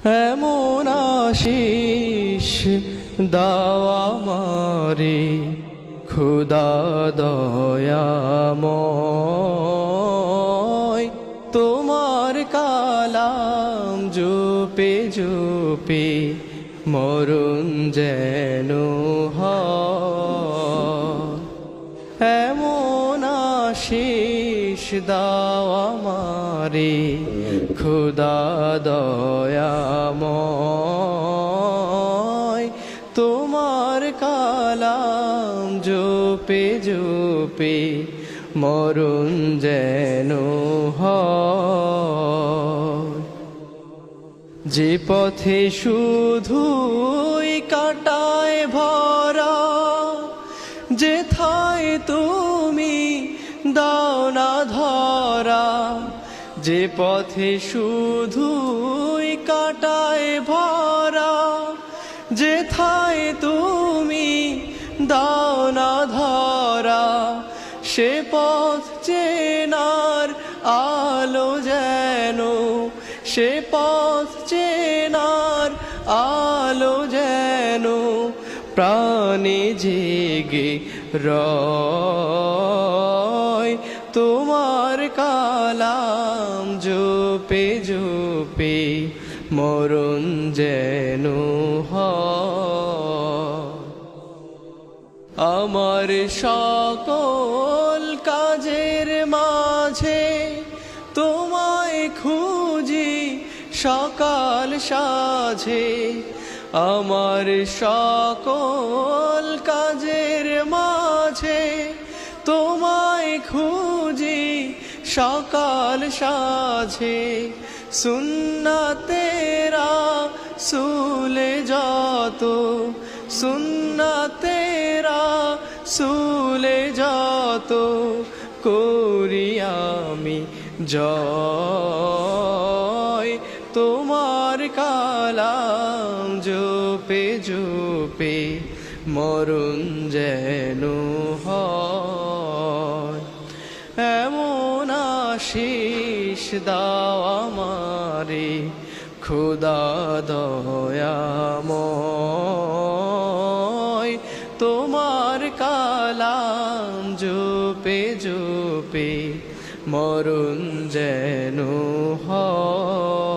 এমন আশিস দাও আমারে খুদা দয়াময়, তোমার কালাম জপে জপে মরণ যেন হয়। এমন আশিস দাও আমারে খুদা দয়াময়, তোমার কালাম জপে জপে মরণ যেন হয়। যে পথে শুধুই কাটায় ভরা, যেথায় তুমি দাও না ধরা। যে পথে শুধুই কাটায় ভরা, যেথায় তুমি দাও না ধরা। সে পথ চেনার আলো যেন, সে পথ চেনার আলো যেন প্রাণে জেগে রয়। তোমার কালাম জপে জপে মরণ যেন হয়। আমার সকল কাজের মাঝে তোমায় খুঁজি সকাল সাঝে। আমার সকল কাজের মাঝে তোমায় খুঁজি সকাল সাঝে। সুন্নাতেরা সুলে যত, সুন্নাতেরা সুলে যত করি আমি জয়। তোমার কালাম জপে জপে মরণ যেন হয়। এমন আশিস দাও আমারে খুদা দয়াময়, তোমার কালাম জপে জপে মরণ যেন হয়।